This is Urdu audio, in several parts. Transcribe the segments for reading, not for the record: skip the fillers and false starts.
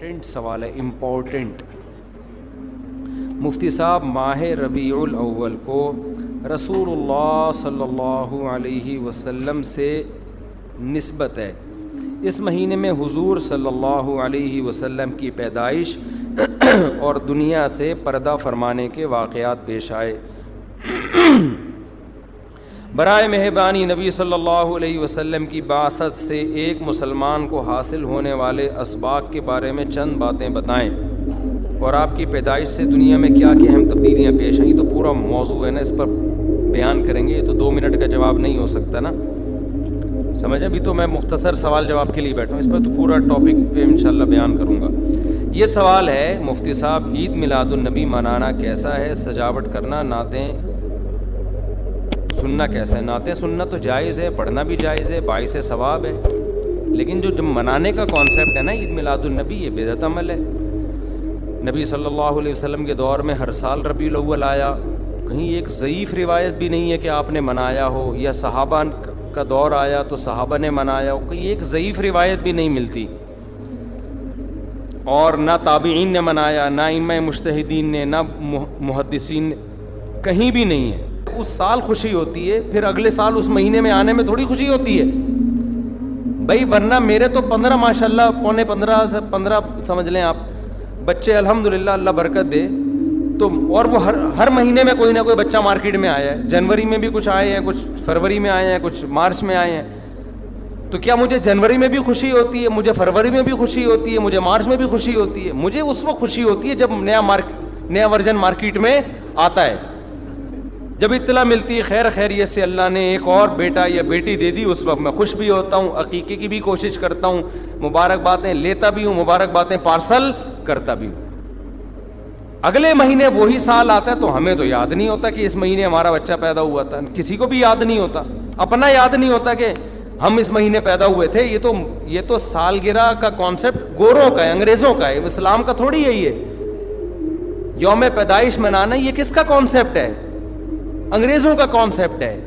امپورٹنٹ سوال ہے، امپورٹنٹ۔ مفتی صاحب، ماہ ربیع الاول کو رسول اللہ صلی اللہ علیہ وسلم سے نسبت ہے۔ اس مہینے میں حضور صلی اللہ علیہ وسلم کی پیدائش اور دنیا سے پردہ فرمانے کے واقعات پیش آئے۔ برائے مہربانی نبی صلی اللہ علیہ وسلم کی بعثت سے ایک مسلمان کو حاصل ہونے والے اسباق کے بارے میں چند باتیں بتائیں، اور آپ کی پیدائش سے دنیا میں کیا کیا اہم تبدیلیاں پیش آئیں۔ تو پورا موضوع ہے نا، اس پر بیان کریں گے، یہ تو 2 منٹ کا جواب نہیں ہو سکتا نا، سمجھیں۔ ابھی تو میں مختصر سوال جواب کے لیے بیٹھا ہوں، اس پر تو پورا ٹاپک پہ انشاءاللہ بیان کروں گا۔ یہ سوال ہے، مفتی صاحب، عید میلاد النبی منانا کیسا ہے؟ سجاوٹ کرنا، نعتیں سننا کیسا ہے؟ نعتیں سننا تو جائز ہے، پڑھنا بھی جائز ہے، باعث ثواب ہے، لیکن جو منانے کا کانسیپٹ ہے نا عید میلاد النبی، یہ بدعت عمل ہے۔ نبی صلی اللہ علیہ وسلم کے دور میں ہر سال ربیع الاول آیا، کہیں ایک ضعیف روایت بھی نہیں ہے کہ آپ نے منایا ہو، یا صحابہ کا دور آیا تو صحابہ نے منایا ہو، کہیں ایک ضعیف روایت بھی نہیں ملتی، اور نہ تابعین نے منایا، نہ ائمہ مجتہدین نے، نہ محدثین نے، کہیں بھی نہیں ہے۔ اس سال خوشی ہوتی ہے، پھر اگلے سال اس مہینے میں آنے میں تھوڑی خوشی ہوتی ہے بھائی، ورنہ میرے تو 15 ماشاءاللہ، پونے 15 سے 15 سمجھ لیں آپ، بچے الحمدللہ، اللہ برکت دے، تو اور وہ ہر مہینے میں کوئی نہ کوئی بچہ مارکیٹ میں آیا ہے۔ جنوری میں بھی کچھ آئے ہیں، کچھ فروری میں آئے ہیں، کچھ مارچ میں آئے ہیں۔ تو کیا مجھے جنوری میں بھی خوشی ہوتی ہے؟ مجھے فروری میں بھی خوشی ہوتی ہے؟ مجھے مارچ میں بھی خوشی ہوتی ہے؟ مجھے اس وقت خوشی ہوتی ہے جب نیا ورژن مارکیٹ میں آتا ہے، جب اطلاع ملتی ہے خیر خیریت سے اللہ نے ایک اور بیٹا یا بیٹی دے دی، اس وقت میں خوش بھی ہوتا ہوں، عقیقے کی بھی کوشش کرتا ہوں، مبارکبادیں لیتا بھی ہوں، مبارکبادیں پارسل کرتا بھی ہوں۔ اگلے مہینے وہی سال آتا ہے تو ہمیں تو یاد نہیں ہوتا کہ اس مہینے ہمارا بچہ پیدا ہوا تھا، کسی کو بھی یاد نہیں ہوتا، اپنا یاد نہیں ہوتا کہ ہم اس مہینے پیدا ہوئے تھے۔ یہ تو سالگرہ کا کانسیپٹ گوروں کا ہے، انگریزوں کا ہے، اسلام کا تھوڑی ہے۔ یہ یوم پیدائش منانا یہ کس کا کانسیپٹ ہے؟ انگریزوں کا کانسیپٹ ہے۔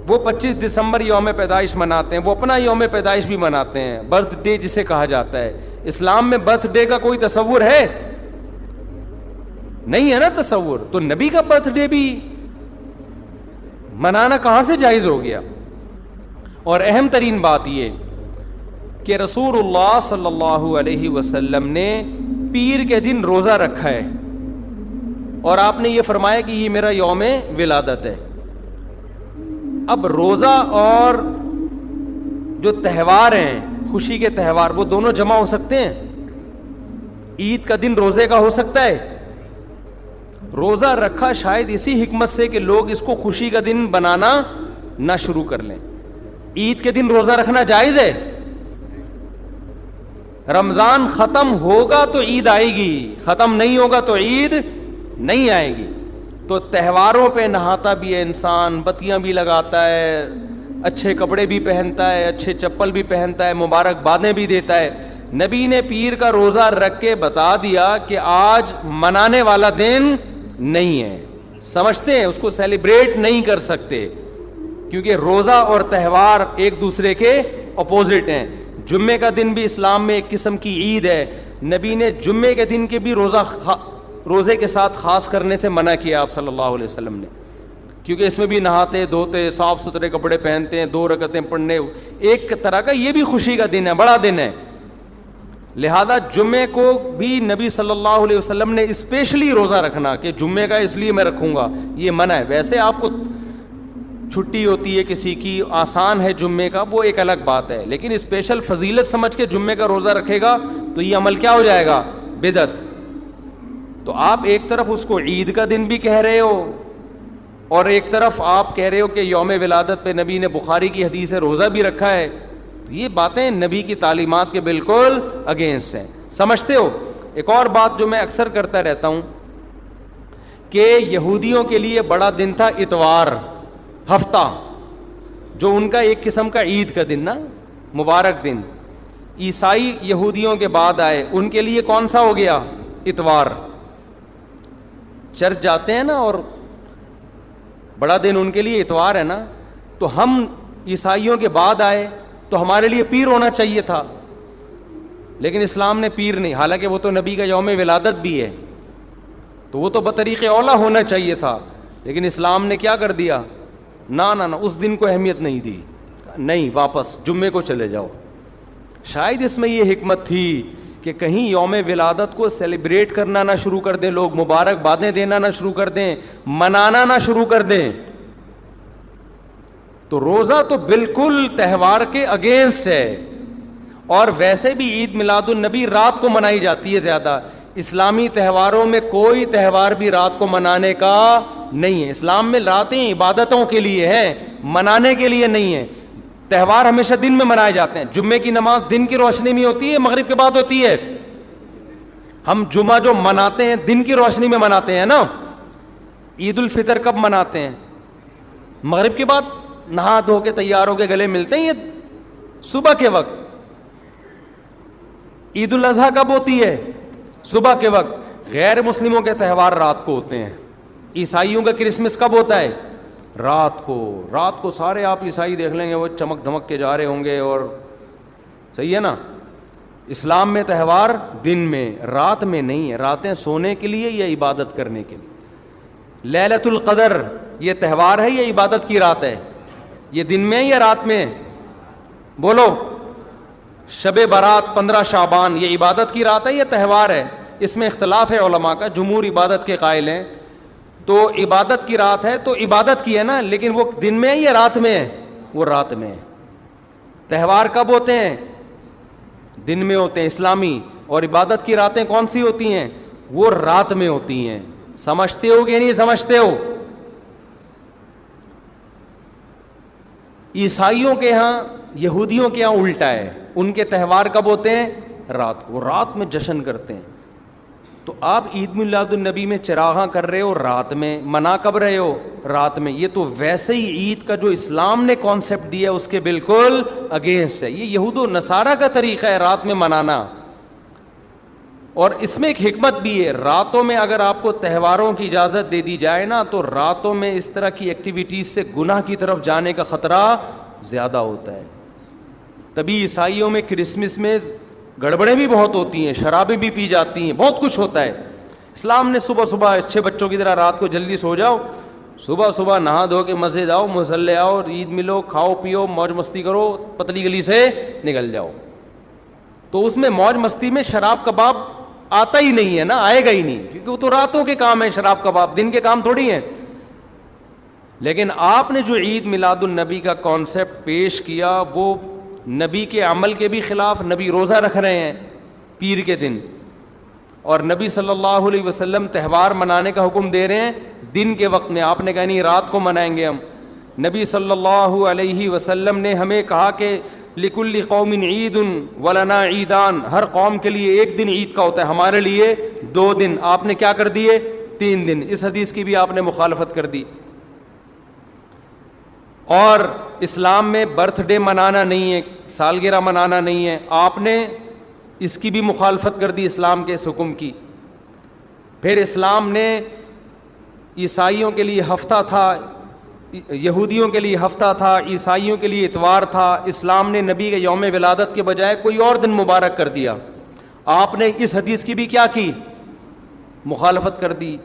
وہ 25 دسمبر یوم پیدائش مناتے ہیں، وہ اپنا یوم پیدائش بھی مناتے ہیں، برتھ ڈے جسے کہا جاتا ہے۔ اسلام میں برتھ ڈے کا کوئی تصور ہے؟ نہیں ہے نا تصور، تو نبی کا برتھ ڈے بھی منانا کہاں سے جائز ہو گیا؟ اور اہم ترین بات یہ کہ رسول اللہ صلی اللہ علیہ وسلم نے پیر کے دن روزہ رکھا ہے، اور آپ نے یہ فرمایا کہ یہ میرا یوم ولادت ہے۔ اب روزہ اور جو تہوار ہیں، خوشی کے تہوار، وہ دونوں جمع ہو سکتے ہیں؟ عید کا دن روزے کا ہو سکتا ہے؟ روزہ رکھا شاید اسی حکمت سے کہ لوگ اس کو خوشی کا دن بنانا نہ شروع کر لیں۔ عید کے دن روزہ رکھنا جائز ہے؟ رمضان ختم ہوگا تو عید آئے گی، ختم نہیں ہوگا تو عید نہیں آئے گی۔ تو تہواروں پہ نہاتا بھی ہے انسان، بتیاں بھی لگاتا ہے، اچھے کپڑے بھی پہنتا ہے، اچھے چپل بھی پہنتا ہے، مبارکبادیں بھی دیتا ہے۔ نبی نے پیر کا روزہ رکھ کے بتا دیا کہ آج منانے والا دن نہیں ہے، سمجھتے ہیں، اس کو سیلیبریٹ نہیں کر سکتے، کیونکہ روزہ اور تہوار ایک دوسرے کے اپوزٹ ہیں۔ جمعے کا دن بھی اسلام میں ایک قسم کی عید ہے، نبی نے جمعے کے دن کے بھی روزے کے ساتھ خاص کرنے سے منع کیا آپ صلی اللہ علیہ وسلم نے، کیونکہ اس میں بھی نہاتے دھوتے، صاف ستھرے کپڑے پہنتے ہیں، 2 رکعتیں پڑھنے، ایک طرح کا یہ بھی خوشی کا دن ہے، بڑا دن ہے۔ لہذا جمعے کو بھی نبی صلی اللہ علیہ وسلم نے اسپیشلی روزہ رکھنا کہ جمعے کا اس لیے میں رکھوں گا، یہ منع ہے۔ ویسے آپ کو چھٹی ہوتی ہے کسی کی، آسان ہے جمعے کا، وہ ایک الگ بات ہے، لیکن اسپیشل فضیلت سمجھ کے جمعے کا روزہ رکھے گا تو یہ عمل کیا ہو جائے گا؟ بدعت۔ تو آپ ایک طرف اس کو عید کا دن بھی کہہ رہے ہو، اور ایک طرف آپ کہہ رہے ہو کہ یوم ولادت پہ نبی نے بخاری کی حدیث ہے روزہ بھی رکھا ہے۔ یہ باتیں نبی کی تعلیمات کے بالکل اگینسٹ ہیں، سمجھتے ہو؟ ایک اور بات جو میں اکثر کرتا رہتا ہوں کہ یہودیوں کے لیے بڑا دن تھا اتوار، ہفتہ، جو ان کا ایک قسم کا عید کا دن نا، مبارک دن۔ عیسائی یہودیوں کے بعد آئے، ان کے لیے کون سا ہو گیا؟ اتوار۔ چرچ جاتے ہیں نا، اور بڑا دن ان کے لیے اتوار ہے نا، تو ہم عیسائیوں کے بعد آئے تو ہمارے لیے پیر ہونا چاہیے تھا، لیکن اسلام نے پیر نہیں، حالانکہ وہ تو نبی کا یوم ولادت بھی ہے، تو وہ تو بطریق اولا ہونا چاہیے تھا، لیکن اسلام نے کیا کر دیا، نہ اس دن کو اہمیت نہیں دی، نہیں واپس جمعے کو چلے جاؤ۔ شاید اس میں یہ حکمت تھی کہ کہیں یوم ولادت کو سیلیبریٹ کرنا نہ شروع کر دیں لوگ، مبارک بادیں دینا نہ شروع کر دیں، منانا نہ شروع کر دیں۔ تو روزہ تو بالکل تہوار کے اگینسٹ ہے، اور ویسے بھی عید میلاد النبی رات کو منائی جاتی ہے زیادہ۔ اسلامی تہواروں میں کوئی تہوار بھی رات کو منانے کا نہیں ہے، اسلام میں راتیں عبادتوں کے لیے ہیں، منانے کے لیے نہیں ہے۔ تہوار ہمیشہ دن میں منائے جاتے ہیں، جمعے کی نماز دن کی روشنی میں ہوتی ہے، مغرب کے بعد ہوتی ہے۔ ہم جمعہ جو مناتے ہیں دن کی روشنی میں مناتے ہیں نا۔ عید الفطر کب مناتے ہیں؟ مغرب کے بعد، نہا دھو کے تیار ہو کے گلے ملتے ہیں، یہ صبح کے وقت۔ عید الاضحیٰ کب ہوتی ہے؟ صبح کے وقت۔ غیر مسلموں کے تہوار رات کو ہوتے ہیں۔ عیسائیوں کا کرسمس کب ہوتا ہے؟ رات کو۔ رات کو سارے آپ عیسائی دیکھ لیں گے وہ چمک دھمک کے جا رہے ہوں گے، اور صحیح ہے نا۔ اسلام میں تہوار دن میں، رات میں نہیں ہے۔ راتیں سونے کے لیے یا عبادت کرنے کے لیے؟ لیلۃ القدر یہ تہوار ہے یا عبادت کی رات ہے؟ یہ دن میں یا رات میں؟ بولو۔ شب برات 15 شعبان یہ عبادت کی رات ہے یا تہوار ہے؟ اس میں اختلاف ہے علماء کا، جمہور عبادت کے قائل ہیں۔ تو عبادت کی رات ہے تو عبادت کی ہے نا، لیکن وہ دن میں ہے یا رات میں ہے؟ وہ رات میں ہے۔ تہوار کب ہوتے ہیں؟ دن میں ہوتے ہیں اسلامی، اور عبادت کی راتیں کون سی ہوتی ہیں؟ وہ رات میں ہوتی ہیں۔ سمجھتے ہو کہ نہیں سمجھتے ہو؟ عیسائیوں کے ہاں، یہودیوں کے ہاں الٹا ہے، ان کے تہوار کب ہوتے ہیں؟ رات کو، رات میں جشن کرتے ہیں۔ تو آپ عید میلاد النبی میں چراغاں کر رہے ہو رات میں، منا کب رہے ہو؟ رات میں۔ یہ تو ویسے ہی عید کا جو اسلام نے کانسیپٹ دیا اس کے بالکل اگینسٹ ہے۔ یہ یہود و نصارہ کا طریقہ ہے رات میں منانا۔ اور اس میں ایک حکمت بھی ہے، راتوں میں اگر آپ کو تہواروں کی اجازت دے دی جائے نا، تو راتوں میں اس طرح کی ایکٹیویٹیز سے گناہ کی طرف جانے کا خطرہ زیادہ ہوتا ہے۔ تبھی عیسائیوں میں کرسمس میں گڑبڑیں بھی بہت ہوتی ہیں، شرابیں بھی پی جاتی ہیں، بہت کچھ ہوتا ہے۔ اسلام نے صبح صبح اچھے بچوں کی طرح رات کو جلدی سو جاؤ، صبح صبح نہا دھو کے مسجد آؤ، مصلی آؤ، عید ملو، کھاؤ پیو، موج مستی کرو، پتلی گلی سے نکل جاؤ۔ تو اس میں موج مستی میں شراب کباب آتا ہی نہیں ہے نا، آئے گا ہی نہیں، کیونکہ وہ تو راتوں کے کام ہے، شراب کباب دن کے کام تھوڑی ہیں۔ لیکن آپ نے جو عید میلاد النبی کا کانسیپٹ پیش کیا وہ نبی کے عمل کے بھی خلاف۔ نبی روزہ رکھ رہے ہیں پیر کے دن، اور نبی صلی اللہ علیہ وسلم تہوار منانے کا حکم دے رہے ہیں دن کے وقت میں۔ آپ نے کہا نہیں رات کو منائیں گے ہم۔ نبی صلی اللہ علیہ وسلم نے ہمیں کہا کہ لکل قوم عید ولنا عیدان، ہر قوم کے لیے ایک دن عید کا ہوتا ہے، ہمارے لیے 2 دن۔ آپ نے کیا کر دیے؟ 3 دن۔ اس حدیث کی بھی آپ نے مخالفت کر دی۔ اور اسلام میں برتھ ڈے منانا نہیں ہے، سالگرہ منانا نہیں ہے، آپ نے اس کی بھی مخالفت کر دی اسلام کے اس حکم کی۔ پھر اسلام نے عیسائیوں کے لیے ہفتہ تھا، یہودیوں کے لیے ہفتہ تھا، عیسائیوں کے لیے اتوار تھا، اسلام نے نبی کے یوم ولادت کے بجائے کوئی اور دن مبارک کر دیا۔ آپ نے اس حدیث کی بھی کیا کی؟ مخالفت کر دی۔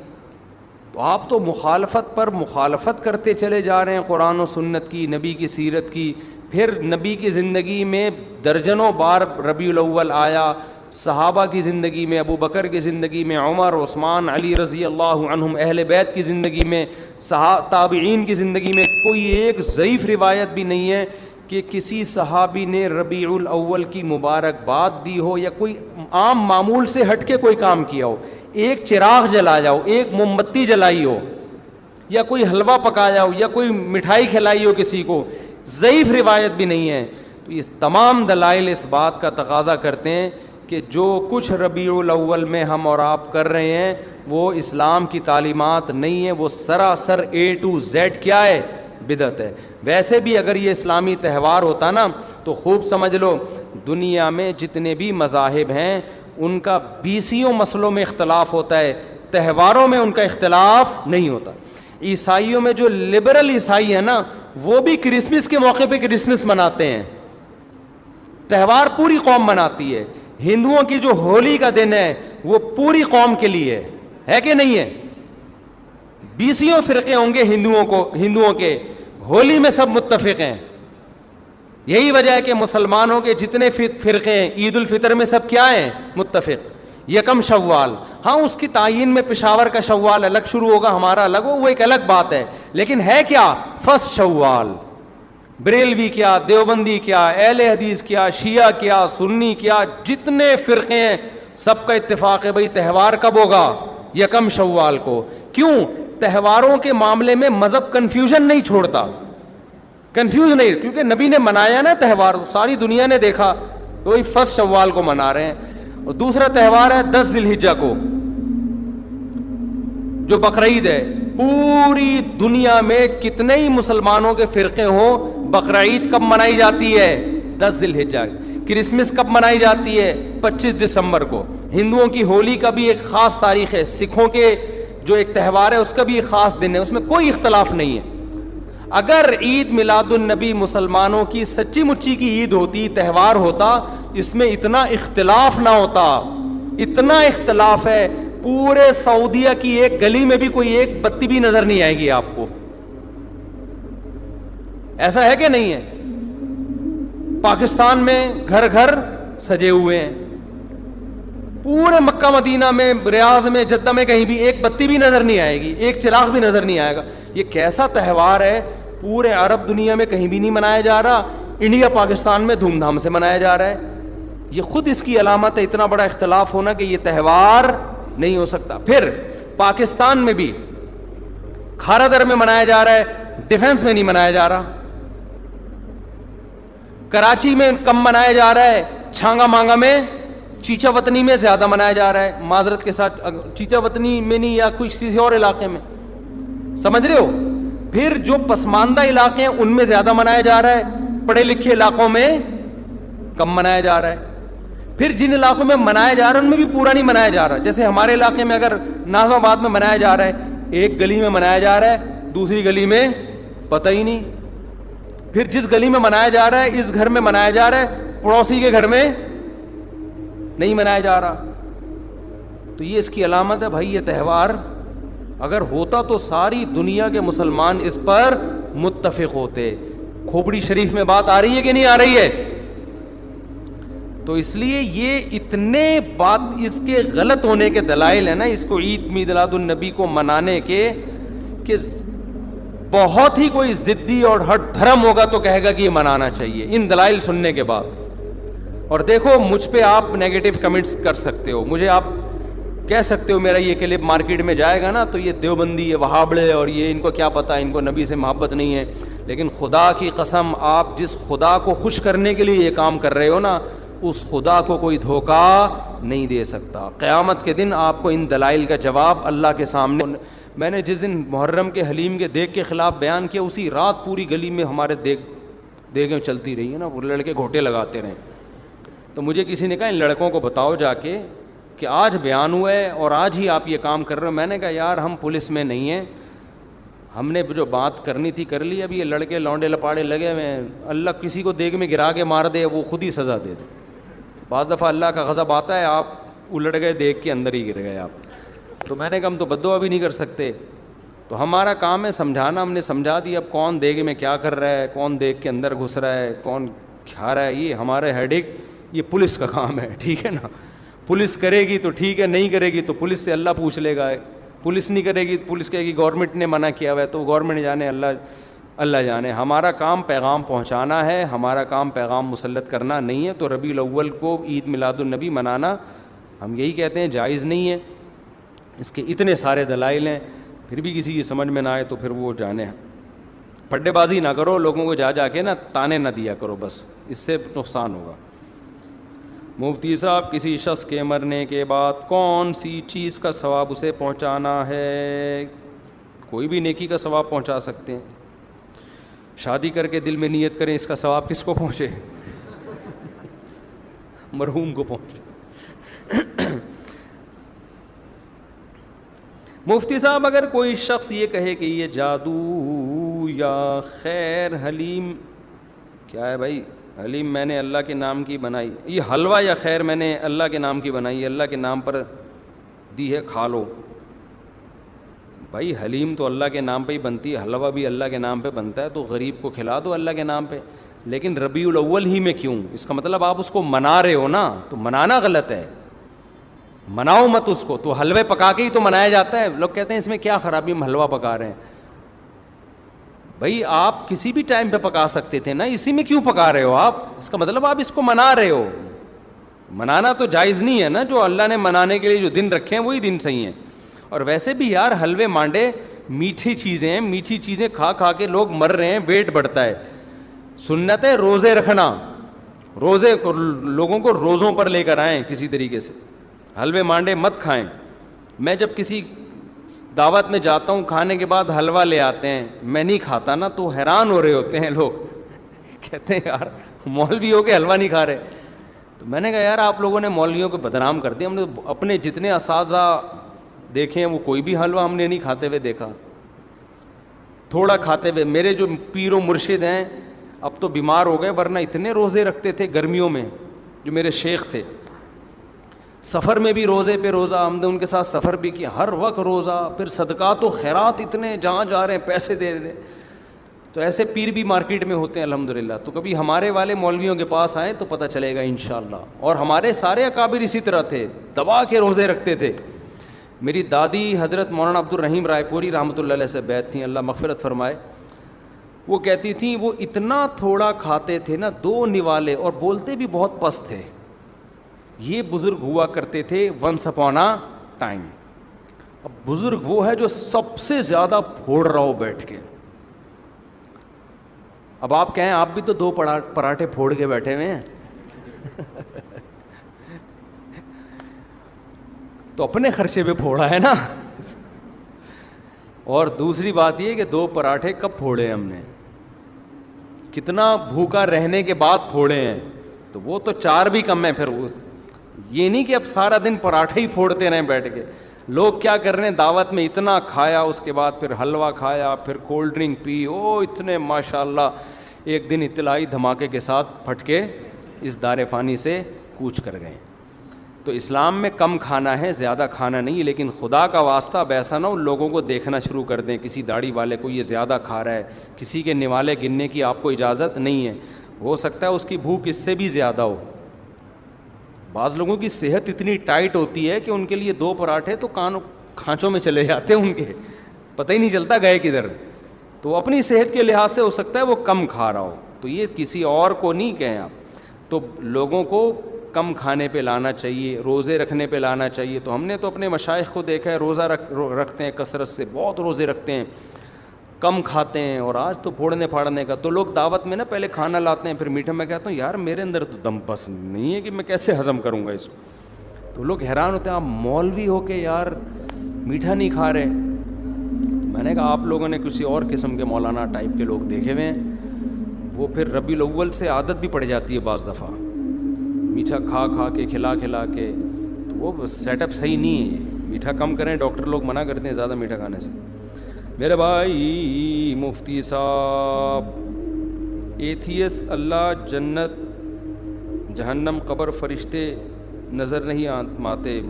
تو آپ تو مخالفت پر مخالفت کرتے چلے جا رہے ہیں، قرآن و سنت کی، نبی کی سیرت کی۔ پھر نبی کی زندگی میں درجنوں بار ربیع الاول آیا، صحابہ کی زندگی میں، ابو بکر کی زندگی میں، عمر، عثمان، علی رضی اللہ عنہم، اہل بیت کی زندگی میں، تابعین کی زندگی میں کوئی ایک ضعیف روایت بھی نہیں ہے کہ کسی صحابی نے ربیع الاول کی مبارکباد دی ہو یا کوئی عام معمول سے ہٹ کے کوئی کام کیا ہو۔ ایک چراغ جلایا ہو، ایک موم بتی جلائی ہو، یا کوئی حلوہ پکایا ہو، یا کوئی مٹھائی کھلائی ہو کسی کو، ضعیف روایت بھی نہیں ہے۔ تو یہ تمام دلائل اس بات کا تقاضا کرتے ہیں کہ جو کچھ ربیع الاول میں ہم اور آپ کر رہے ہیں وہ اسلام کی تعلیمات نہیں ہے، وہ سراسر A to Z کیا ہے؟ بدعت ہے۔ ویسے بھی اگر یہ اسلامی تہوار ہوتا نا تو خوب سمجھ لو دنیا میں جتنے بھی مذاہب ہیں ان کا 20 مسئلوں میں اختلاف ہوتا ہے، تہواروں میں ان کا اختلاف نہیں ہوتا۔ عیسائیوں میں جو لبرل عیسائی ہیں نا وہ بھی کرسمس کے موقع پہ کرسمس مناتے ہیں، تہوار پوری قوم مناتی ہے۔ ہندوؤں کی جو ہولی کا دن ہے وہ پوری قوم کے لیے ہے کہ نہیں ہے؟ 20 فرقے ہوں گے ہندوؤں کے، ہولی میں سب متفق ہیں. یہی وجہ ہے کہ مسلمانوں کے جتنے فرقے ہیں عید الفطر میں سب کیا ہیں؟ متفق. یکم شوال، ہاں اس کی تعیین میں پشاور کا شوال الگ شروع ہوگا، ہمارا الگ ہو، وہ ایک الگ بات ہے، لیکن ہے کیا؟ فرسٹ شوال. بریلوی کیا، دیوبندی کیا، اہل حدیث کیا، شیعہ کیا، سنی کیا، جتنے فرقے ہیں سب کا اتفاق ہے بھائی تہوار کب ہوگا؟ یکم شوال کو. کیوں؟ تہواروں کے معاملے میں مذہب کنفیوژن نہیں چھوڑتا، کنفیوز نہیں، کیونکہ نبی نے منایا نا تہوار، ساری دنیا نے دیکھا تو وہی فرسٹ شوال کو منا رہے ہیں. اور دوسرا تہوار ہے 10 ذی الحجہ کو جو بقرعید ہے. پوری دنیا میں کتنے ہی مسلمانوں کے فرقے ہوں، بقرعید کب منائی جاتی ہے؟ 10 ذی الحجہ. کرسمس کب منائی جاتی ہے؟ 25 دسمبر کو. ہندوؤں کی ہولی کا بھی ایک خاص تاریخ ہے، سکھوں کے جو ایک تہوار ہے اس کا بھی ایک خاص دن ہے، اس میں کوئی اختلاف نہیں ہے. اگر عید میلاد النبی مسلمانوں کی سچی مچی کی عید ہوتی، تہوار ہوتا، اس میں اتنا اختلاف نہ ہوتا. اتنا اختلاف ہے، پورے سعودیہ کی ایک گلی میں بھی کوئی ایک بتی بھی نظر نہیں آئے گی آپ کو. ایسا ہے کہ نہیں ہے؟ پاکستان میں گھر گھر سجے ہوئے ہیں، پورے مکہ مدینہ میں، ریاض میں، جدہ میں کہیں بھی ایک بتی بھی نظر نہیں آئے گی، ایک چراغ بھی نظر نہیں آئے گا. یہ کیسا تہوار ہے؟ پورے عرب دنیا میں کہیں بھی نہیں منایا جا رہا، انڈیا پاکستان میں دھوم دھام سے منایا جا رہا ہے. یہ خود اس کی علامت ہے، اتنا بڑا اختلاف ہونا کہ یہ تہوار نہیں ہو سکتا. پھر پاکستان میں بھی کھارا در میں منایا جا رہا ہے، ڈیفنس میں نہیں منایا جا رہا. کراچی میں کم منایا جا رہا ہے، چھانگا مانگا میں، چیچا وطنی میں زیادہ منایا جا رہا ہے. معذرت کے ساتھ چیچا وطنی میں نہیں، یا کسی اور علاقے میں، سمجھ رہے ہو؟ پھر جو پسماندہ علاقے ہیں ان میں زیادہ منایا جا رہا ہے، پڑھے لکھے علاقوں میں کم منایا جا رہا ہے. پھر جن علاقوں میں منایا جا رہا ہے ان میں بھی پورا نہیں منایا جا رہا. جیسے ہمارے علاقے میں اگر ناظم آباد میں منایا جا رہا ہے، ایک گلی میں منایا جا رہا ہے، دوسری گلی میں پتہ ہی نہیں. پھر جس گلی میں منایا جا رہا ہے، اس گھر میں منایا جا رہا ہے، پڑوسی کے گھر میں نہیں منایا جا رہا. تو یہ اس کی علامت ہے بھائی یہ تہوار اگر ہوتا تو ساری دنیا کے مسلمان اس پر متفق ہوتے. کھوپڑی شریف میں بات آ رہی ہے کہ نہیں آ رہی ہے؟ تو اس لیے یہ اتنے بات اس کے غلط ہونے کے دلائل ہیں نا اس کو عید میلاد النبی کو منانے کے، کہ بہت ہی کوئی ضدی اور ہٹ دھرم ہوگا تو کہے گا کہ یہ منانا چاہیے ان دلائل سننے کے بعد. اور دیکھو مجھ پہ آپ نیگیٹو کمنٹس کر سکتے ہو، مجھے آپ کہہ سکتے ہو میرا یہ کلپ مارکیٹ میں جائے گا نا تو یہ دیوبندی، یہ وہابڑے، اور یہ ان کو کیا پتہ، ان کو نبی سے محبت نہیں ہے. لیکن خدا کی قسم آپ جس خدا کو خوش کرنے کے لیے یہ کام کر رہے ہو نا، اس خدا کو کوئی دھوکہ نہیں دے سکتا. قیامت کے دن آپ کو ان دلائل کا جواب اللہ کے سامنے. میں نے جس دن محرم کے حلیم کے دیگ کے خلاف بیان کیا، اسی رات پوری گلی میں ہمارے دیگیں چلتی رہی ہیں نا، وہ لڑکے گھوٹے لگاتے رہے. تو مجھے کسی نے کہا ان لڑکوں کو بتاؤ جا کے کہ آج بیان ہوا ہے اور آج ہی آپ یہ کام کر رہے ہو. میں نے کہا یار ہم پولیس میں نہیں ہیں، ہم نے جو بات کرنی تھی کر لی، اب یہ لڑکے لونڈے لپاڑے لگے ہوئے ہیں، اللہ کسی کو دیگ میں گرا کے مار دے وہ خود ہی سزا دے دے. بعض دفعہ اللہ کا غضب آتا ہے، آپ الٹ گئے دیگ کے اندر ہی گر گئے آپ. تو میں نے کہا ہم تو بد دعا بھی نہیں کر سکتے، تو ہمارا کام ہے سمجھانا. ہم نے سمجھا دیا، اب کون دیگ میں کیا کر رہا ہے، کون دیگ کے اندر گھس رہا ہے، کون کھا رہا ہے، یہ ہمارے ہیڈک، یہ پولیس کا کام ہے. ٹھیک ہے نا، پولیس کرے گی تو ٹھیک ہے، نہیں کرے گی تو پولیس سے اللہ پوچھ لے گا. پولیس نہیں کرے گی، پولیس کہے گی گورنمنٹ نے منع کیا ہوا ہے، تو گورنمنٹ جانے، اللہ جانے. ہمارا کام پیغام پہنچانا ہے، ہمارا کام پیغام مسلط کرنا نہیں ہے. تو ربیع الاول کو عید میلاد النبی منانا ہم یہی کہتے ہیں جائز نہیں ہے. اس کے اتنے سارے دلائل ہیں، پھر بھی کسی کی سمجھ میں نہ آئے تو پھر وہ جانے. پڈے بازی نہ کرو، لوگوں کو جا کے نا تانے نہ دیا کرو، بس اس سے نقصان ہوگا. مفتی صاحب، کسی شخص کے مرنے کے بعد کون سی چیز کا ثواب اسے پہنچانا ہے؟ کوئی بھی نیکی کا ثواب پہنچا سکتے ہیں. شادی کر کے دل میں نیت کریں، اس کا ثواب کس کو پہنچے؟ مرحوم کو پہنچے. مفتی صاحب، اگر کوئی شخص یہ کہے کہ یہ جادو یا خیر حلیم کیا ہے بھائی، حلیم میں نے اللہ کے نام کی بنائی، یہ حلوہ یا خیر میں نے اللہ کے نام کی بنائی، اللہ کے نام پر دی ہے، کھا لو۔ بھائی حلیم تو اللہ کے نام پہ ہی بنتی ہے، حلوہ بھی اللہ کے نام پہ بنتا ہے، تو غریب کو کھلا دو اللہ کے نام پہ۔ لیکن ربیع الاول ہی میں کیوں؟ اس کا مطلب آپ اس کو منا رہے ہو نا، تو منانا غلط ہے، مناؤ مت اس کو۔ تو حلوے پکا کے ہی تو منایا جاتا ہے، لوگ کہتے ہیں اس میں کیا خرابی، ہم حلوہ پکا رہے ہیں۔ بھائی آپ کسی بھی ٹائم پہ پکا سکتے تھے نا، اسی میں کیوں پکا رہے ہو آپ؟ اس کا مطلب آپ اس کو منا رہے ہو۔ منانا تو جائز نہیں ہے نا، جو اللہ نے منانے کے لیے جو دن رکھے ہیں وہی دن صحیح ہیں۔ اور ویسے بھی یار حلوے مانڈے میٹھی چیزیں ہیں، میٹھی چیزیں کھا کھا کے لوگ مر رہے ہیں، ویٹ بڑھتا ہے۔ سنت ہے روزے رکھنا، روزے کو لوگوں کو روزوں پر لے کر آئیں کسی طریقے سے، حلوے مانڈے مت کھائیں۔ میں جب کسی دعوت میں جاتا ہوں، کھانے کے بعد حلوہ لے آتے ہیں، میں نہیں کھاتا نا، تو حیران ہو رہے ہوتے ہیں لوگ، کہتے ہیں یار مولوی ہو کے حلوہ نہیں کھا رہے۔ تو میں نے کہا یار آپ لوگوں نے مولویوں کو بدنام کر دیا، ہم نے اپنے جتنے اساتذہ دیکھے ہیں وہ کوئی بھی حلوہ ہم نے نہیں کھاتے ہوئے دیکھا، تھوڑا کھاتے ہوئے۔ میرے جو پیر و مرشد ہیں اب تو بیمار ہو گئے، ورنہ اتنے روزے رکھتے تھے گرمیوں میں، جو میرے شیخ تھے۔ سفر میں بھی روزے پہ روزہ، ہم نے ان کے ساتھ سفر بھی کیا، ہر وقت روزہ، پھر صدقات و خیرات اتنے، جہاں جا رہے ہیں پیسے دے رہے۔ تو ایسے پیر بھی مارکیٹ میں ہوتے ہیں الحمدللہ۔ تو کبھی ہمارے والے مولویوں کے پاس آئیں تو پتہ چلے گا انشاءاللہ۔ اور ہمارے سارے اکابر اسی طرح تھے، دبا کے روزے رکھتے تھے۔ میری دادی حضرت مولانا عبد الرحیم رائے پوری رحمۃ اللہ علیہ سے بیعت تھیں، اللہ مغفرت فرمائے۔ وہ کہتی تھیں وہ اتنا تھوڑا کھاتے تھے نا، 2 نوالے، اور بولتے بھی بہت پست تھے۔ یہ بزرگ ہوا کرتے تھے ونس اپون اے ٹائم۔ اب بزرگ وہ ہے جو سب سے زیادہ پھوڑ رہا ہو بیٹھ کے۔ اب آپ کہیں آپ بھی تو 2 پراٹھے پھوڑ کے بیٹھے ہوئے ہیں تو اپنے خرچے پہ پھوڑا ہے نا۔ اور دوسری بات یہ کہ 2 پراٹھے کب پھوڑے ہم نے، کتنا بھوکا رہنے کے بعد پھوڑے ہیں، تو وہ تو 4 بھی کم ہیں۔ پھر یہ نہیں کہ اب سارا دن پراٹھے ہی پھوڑتے رہیں بیٹھ کے۔ لوگ کیا کر رہے ہیں، دعوت میں اتنا کھایا، اس کے بعد پھر حلوہ کھایا، پھر کولڈ ڈرنک پی، اتنے ماشاءاللہ ایک دن اطلاعی دھماکے کے ساتھ پھٹ کے اس دار فانی سے کوچ کر گئے۔ تو اسلام میں کم کھانا ہے، زیادہ کھانا نہیں، لیکن خدا کا واسطہ اب ایسا نہ ہو لوگوں کو دیکھنا شروع کر دیں، کسی داڑھی والے کو یہ زیادہ کھا رہا ہے، کسی کے نوالے گننے کی آپ کو اجازت نہیں ہے۔ ہو سکتا ہے اس کی بھوک اس سے بھی زیادہ ہو۔ بعض لوگوں کی صحت اتنی ٹائٹ ہوتی ہے کہ ان کے لیے 2 پراٹھے تو کھانچوں میں چلے جاتے ہیں، ان کے پتہ ہی نہیں چلتا گئے کدھر۔ تو اپنی صحت کے لحاظ سے ہو سکتا ہے وہ کم کھا رہا ہو، تو یہ کسی اور کو نہیں کہیں آپ۔ تو لوگوں کو کم کھانے پہ لانا چاہیے، روزے رکھنے پہ لانا چاہیے۔ تو ہم نے تو اپنے مشائخ کو دیکھا ہے روزہ رکھتے ہیں کثرت سے، بہت روزے رکھتے ہیں، کم کھاتے ہیں۔ اور آج تو پھوڑنے پھاڑنے کا، تو لوگ دعوت میں نا پہلے کھانا لاتے ہیں پھر میٹھا، میں کہتا ہوں یار میرے اندر تو دم بس نہیں ہے کہ میں کیسے ہضم کروں گا اس کو۔ تو لوگ حیران ہوتے ہیں آپ مولوی ہو کے یار میٹھا نہیں کھا رہے۔ میں نے کہا آپ لوگوں نے کسی اور قسم کے مولانا ٹائپ کے لوگ دیکھے ہوئے ہیں، وہ پھر ربیع الاول سے عادت بھی پڑ جاتی ہے بعض دفعہ، میٹھا کھا کھا کے کھلا کے، تو وہ سیٹ اپ صحیح نہیں ہے۔ میٹھا کم کریں، ڈاکٹر لوگ منع کرتے ہیں زیادہ میٹھا کھانے سے۔ میرے بھائی مفتی صاحب، ایتھیس اللہ جنت جہنم قبر فرشتے نظر نہیں آتے،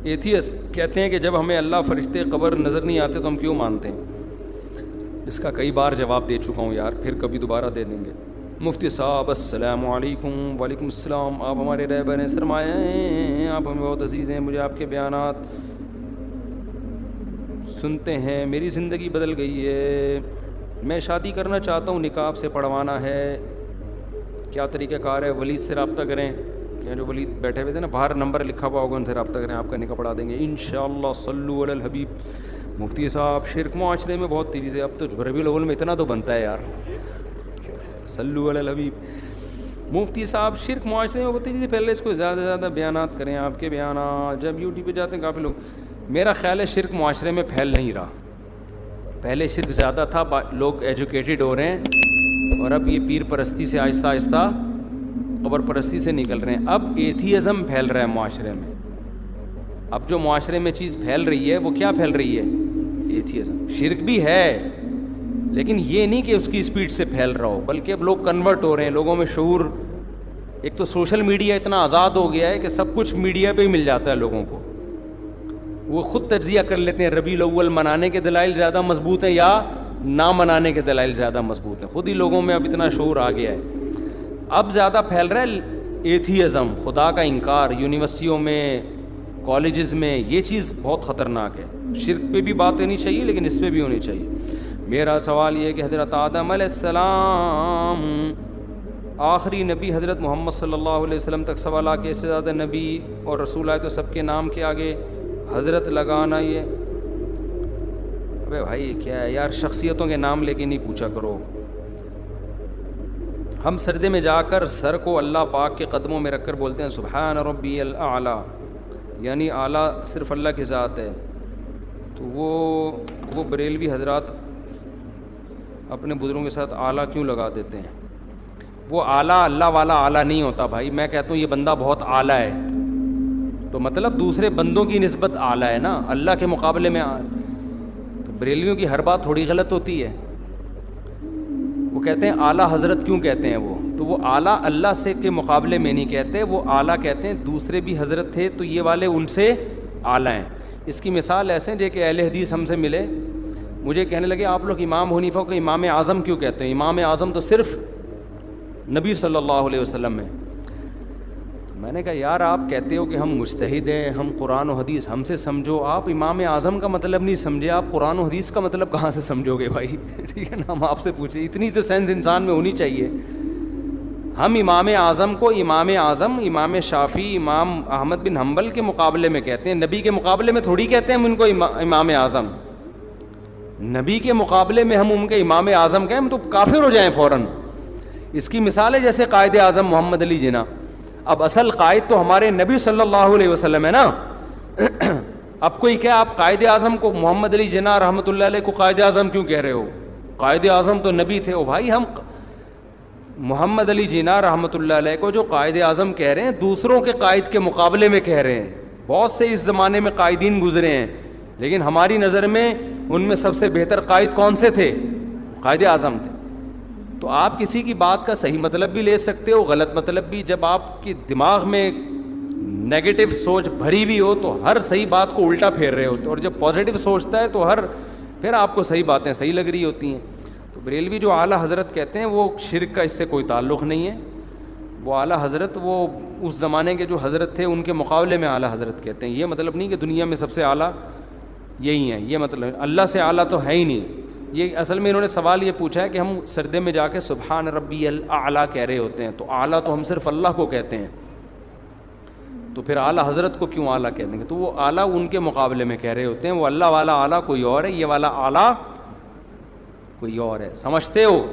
ایتھیس کہتے ہیں کہ جب ہمیں اللہ فرشتے قبر نظر نہیں آتے تو ہم کیوں مانتے ہیں؟ اس کا کئی بار جواب دے چکا ہوں یار، پھر کبھی دوبارہ دے دیں گے۔ مفتی صاحب السلام علیکم۔ وعلیکم السلام۔ آپ ہمارے رہبر ہیں، سرمایہ ہیں، آپ ہمیں بہت عزیز ہیں، مجھے آپ کے بیانات سنتے ہیں میری زندگی بدل گئی ہے، میں شادی کرنا چاہتا ہوں، نکاح سے پڑھوانا ہے، کیا طریقہ کار ہے؟ ولید سے رابطہ کریں، یا جو ولید بیٹھے ہوئے تھے نا باہر نمبر لکھا ہوا ہوگا، ان سے رابطہ کریں، آپ کا نکاح پڑھا دیں گے انشاءاللہ۔ صلو علی الحبیب۔ مفتی صاحب شرک معاشرے میں بہت تیزی سے، اب تو ربیع الاول میں اتنا تو بنتا ہے یار، صلو علی الحبیب۔ مفتی صاحب شرک معاشرے میں بہت تیزی سے پھیل رہا ہے، اس کو زیادہ سے زیادہ بیانات کریں، آپ کے بیانات جب یوٹیوب پہ جاتے ہیں کافی لوگ، میرا خیال ہے شرک معاشرے میں پھیل نہیں رہا، پہلے شرک زیادہ تھا، لوگ ایجوکیٹڈ ہو رہے ہیں، اور اب یہ پیر پرستی سے آہستہ آہستہ قبر پرستی سے نکل رہے ہیں۔ اب ایتھیزم پھیل رہا ہے معاشرے میں، اب جو معاشرے میں چیز پھیل رہی ہے وہ کیا پھیل رہی ہے؟ ایتھیزم۔ شرک بھی ہے لیکن یہ نہیں کہ اس کی اسپیڈ سے پھیل رہا ہو, بلکہ اب لوگ کنورٹ ہو رہے ہیں, لوگوں میں شعور. ایک تو سوشل میڈیا اتنا آزاد ہو گیا ہے کہ سب کچھ میڈیا پہ ہی مل جاتا ہے لوگوں کو, وہ خود تجزیہ کر لیتے ہیں ربیع الاول منانے کے دلائل زیادہ مضبوط ہیں یا نہ منانے کے دلائل زیادہ مضبوط ہیں. خود ہی لوگوں میں اب اتنا شعور آ گیا ہے. اب زیادہ پھیل رہا ہے ایتھیزم, خدا کا انکار, یونیورسٹیوں میں, کالجز میں. یہ چیز بہت خطرناک ہے. شرک پہ بھی بات ہونی چاہیے لیکن اس پہ بھی ہونی چاہیے. میرا سوال یہ ہے کہ حضرت آدم علیہ السلام آخری نبی حضرت محمد صلی اللہ علیہ وسلم تک سوال کہ اس سے زیادہ نبی اور رسول آئے تو سب کے نام کے آگے حضرت لگانا, یہ ابے بھائی یہ کیا ہے یار, شخصیتوں کے نام لے کے نہیں پوچھا کرو. ہم سجدے میں جا کر سر کو اللہ پاک کے قدموں میں رکھ کر بولتے ہیں سبحان ربی الاعلیٰ, یعنی اعلیٰ صرف اللہ کی ذات ہے. تو وہ بریلوی حضرات اپنے بزرگوں کے ساتھ اعلیٰ کیوں لگا دیتے ہیں؟ وہ اعلیٰ اللہ والا اعلیٰ نہیں ہوتا بھائی. میں کہتا ہوں یہ بندہ بہت اعلیٰ ہے, تو مطلب دوسرے بندوں کی نسبت اعلیٰ ہے نا, اللہ کے مقابلے میں. تو بریلویوں کی ہر بات تھوڑی غلط ہوتی ہے. وہ کہتے ہیں اعلیٰ حضرت کیوں کہتے ہیں وہ, تو وہ اعلیٰ اللہ سے کے مقابلے میں نہیں کہتے, وہ اعلیٰ کہتے ہیں دوسرے بھی حضرت تھے تو یہ والے ان سے اعلیٰ ہیں. اس کی مثال ایسے ہیں کہ اہل حدیث ہم سے ملے, مجھے کہنے لگے آپ لوگ امام حنیفہ کو امام اعظم کیوں کہتے ہیں؟ امام اعظم تو صرف نبی صلی اللہ علیہ وسلم ہے. میں نے کہا یار آپ کہتے ہو کہ ہم مجتہد ہیں, ہم قرآن و حدیث ہم سے سمجھو, آپ امام اعظم کا مطلب نہیں سمجھے, آپ قرآن و حدیث کا مطلب کہاں سے سمجھو گے بھائی؟ ٹھیک ہے نا, ہم آپ سے پوچھیں, اتنی تو سینس انسان میں ہونی چاہیے. ہم امام اعظم کو امام اعظم, امام شافعی, امام احمد بن حنبل کے مقابلے میں کہتے ہیں, نبی کے مقابلے میں تھوڑی کہتے ہیں ہم ان کو امام اعظم. نبی کے مقابلے میں ہم ان کے امام اعظم کہیں ہم تو کافر ہو جائیں فوراً. اس کی مثال ہے جیسے قائد اعظم محمد علی جناح. اب اصل قائد تو ہمارے نبی صلی اللہ علیہ وسلم ہے نا. اب کوئی کیا آپ قائد اعظم کو محمد علی جناح رحمۃ اللہ علیہ کو قائد اعظم کیوں کہہ رہے ہو؟ قائد اعظم تو نبی تھے. او بھائی ہم محمد علی جناح رحمۃ اللہ علیہ کو جو قائد اعظم کہہ رہے ہیں دوسروں کے قائد کے مقابلے میں کہہ رہے ہیں. بہت سے اس زمانے میں قائدین گزرے ہیں لیکن ہماری نظر میں ان میں سب سے بہتر قائد کون سے تھے؟ قائد اعظم تھے. تو آپ کسی کی بات کا صحیح مطلب بھی لے سکتے ہو, غلط مطلب بھی. جب آپ کے دماغ میں نیگیٹو سوچ بھری ہوئی ہو تو ہر صحیح بات کو الٹا پھیر رہے ہوتے, اور جب پازیٹیو سوچتا ہے تو پھر آپ کو صحیح باتیں صحیح لگ رہی ہوتی ہیں. تو بریلوی جو اعلیٰ حضرت کہتے ہیں وہ شرک کا اس سے کوئی تعلق نہیں ہے. وہ اعلیٰ حضرت وہ اس زمانے کے جو حضرت تھے ان کے مقابلے میں اعلیٰ حضرت کہتے ہیں. یہ مطلب نہیں کہ دنیا میں سب سے اعلیٰ یہی ہیں, یہ مطلب اللہ سے اعلیٰ تو ہے ہی نہیں. یہ اصل میں انہوں نے سوال یہ پوچھا ہے کہ ہم سردے میں جا کے سبحان ربی الاعلیٰ کہہ رہے ہوتے ہیں, تو اعلیٰ تو ہم صرف اللہ کو کہتے ہیں, تو پھر اعلیٰ حضرت کو کیوں اعلیٰ کہہ دیں گے؟ تو وہ اعلیٰ ان کے مقابلے میں کہہ رہے ہوتے ہیں. وہ اللہ والا اعلیٰ کوئی اور ہے, یہ والا اعلیٰ کوئی اور ہے. سمجھتے ہو؟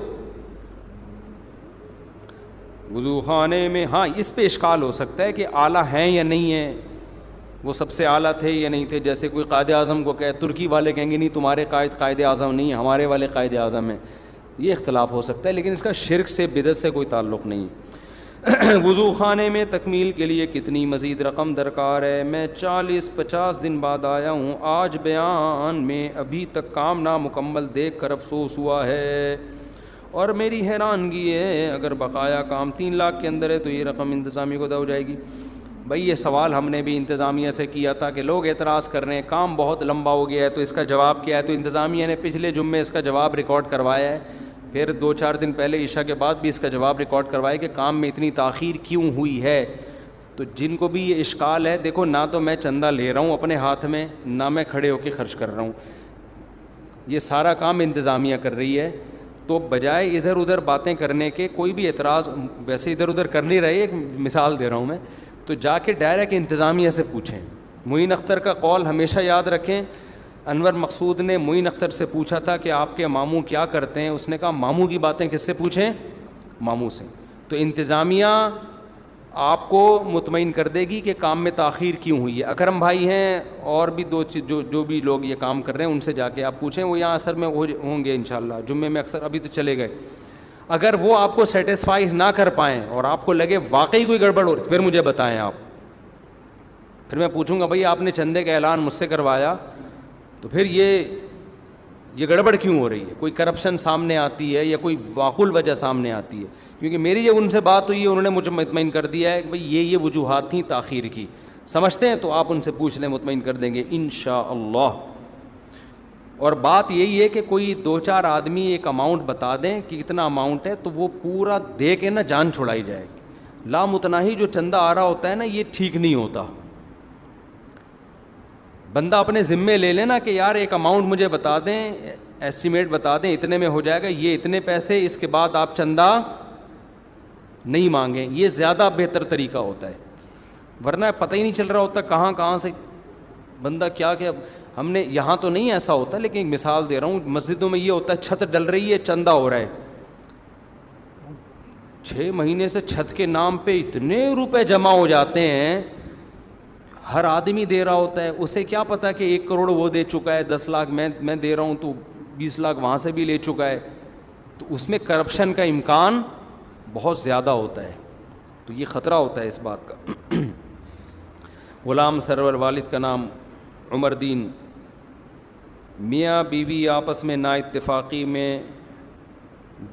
وضو خانے میں ہاں اس پہ اشکال ہو سکتا ہے کہ اعلیٰ ہیں یا نہیں ہیں, وہ سب سے اعلیٰ تھے یا نہیں تھے. جیسے کوئی قائد اعظم کو کہے, ترکی والے کہیں گے نہیں تمہارے قائد اعظم نہیں, ہمارے والے قائد اعظم ہیں. یہ اختلاف ہو سکتا ہے لیکن اس کا شرک سے بدعت سے کوئی تعلق نہیں. وضو خانے میں تکمیل کے لیے کتنی مزید رقم درکار ہے؟ میں 40-50 دن بعد آیا ہوں, آج بیان میں ابھی تک کام نامکمل دیکھ کر افسوس ہوا ہے, اور میری حیرانگی ہے اگر بقایا کام 3 لاکھ کے اندر ہے تو یہ رقم انتظامیہ کو ادا ہو جائے گی. بھائی یہ سوال ہم نے بھی انتظامیہ سے کیا تھا کہ لوگ اعتراض کر رہے ہیں کام بہت لمبا ہو گیا ہے, تو اس کا جواب کیا ہے؟ تو انتظامیہ نے پچھلے جمعے اس کا جواب ریکارڈ کروایا ہے, پھر 2-4 دن پہلے عشاء کے بعد بھی اس کا جواب ریکارڈ کروایا کہ کام میں اتنی تاخیر کیوں ہوئی ہے. تو جن کو بھی یہ اشکال ہے, دیکھو نہ تو میں چندہ لے رہا ہوں اپنے ہاتھ میں, نہ میں کھڑے ہو کے خرچ کر رہا ہوں, یہ سارا کام انتظامیہ کر رہی ہے. تو بجائے ادھر ادھر باتیں کرنے کے, کوئی بھی اعتراض ویسے ادھر ادھر کر نہیں رہے, ایک مثال دے رہا ہوں میں, تو جا کے ڈائریکٹ انتظامیہ سے پوچھیں. معین اختر کا قول ہمیشہ یاد رکھیں. انور مقصود نے معین اختر سے پوچھا تھا کہ آپ کے ماموں کیا کرتے ہیں, اس نے کہا ماموں کی باتیں کس سے پوچھیں؟ ماموں سے. تو انتظامیہ آپ کو مطمئن کر دے گی کہ کام میں تاخیر کیوں ہوئی ہے. اکرم بھائی ہیں اور بھی جو بھی لوگ یہ کام کر رہے ہیں ان سے جا کے آپ پوچھیں, وہ یہاں اثر میں ہوں گے انشاءاللہ, جمعے میں اکثر, ابھی تو چلے گئے. اگر وہ آپ کو سیٹسفائی نہ کر پائیں اور آپ کو لگے واقعی کوئی گڑبڑ ہو رہی, پھر مجھے بتائیں آپ, پھر میں پوچھوں گا بھائی آپ نے چندے کا اعلان مجھ سے کروایا, تو پھر یہ گڑبڑ کیوں ہو رہی ہے, کوئی کرپشن سامنے آتی ہے یا کوئی معقول وجہ سامنے آتی ہے. کیونکہ میری جب ان سے بات ہوئی ہے انہوں نے مجھے مطمئن کر دیا ہے کہ بھئی یہ وجوہات تھیں تاخیر کی. سمجھتے ہیں تو آپ ان سے پوچھ لیں, مطمئن کر دیں گے انشاءاللہ. اور بات یہی ہے کہ کوئی 2-4 آدمی ایک اماؤنٹ بتا دیں کہ اتنا اماؤنٹ ہے, تو وہ پورا دے کے نا جان چھڑائی جائے گی. لامتناہی جو چندہ آ رہا ہوتا ہے نا, یہ ٹھیک نہیں ہوتا. بندہ اپنے ذمے لے لینا کہ یار ایک اماؤنٹ مجھے بتا دیں, ایسٹیمیٹ بتا دیں اتنے میں ہو جائے گا, یہ اتنے پیسے, اس کے بعد آپ چندہ نہیں مانگیں. یہ زیادہ بہتر طریقہ ہوتا ہے, ورنہ پتہ ہی نہیں چل رہا ہوتا کہاں سے بندہ کیا. ہم نے یہاں تو نہیں ایسا ہوتا, لیکن ایک مثال دے رہا ہوں, مسجدوں میں یہ ہوتا ہے چھت ڈل رہی ہے, چندہ ہو رہا ہے, 6 مہینے سے چھت کے نام پہ اتنے روپے جمع ہو جاتے ہیں, ہر آدمی دے رہا ہوتا ہے. اسے کیا پتا کہ 1 کروڑ وہ دے چکا ہے, 10 لاکھ میں دے رہا ہوں, تو 20 لاکھ وہاں سے بھی لے چکا ہے. تو اس میں کرپشن کا امکان بہت زیادہ ہوتا ہے. تو یہ خطرہ ہوتا ہے اس بات کا. غلام سرور, والد کا نام عمر دین. میاں بیوی آپس میں نا اتفاقی میں,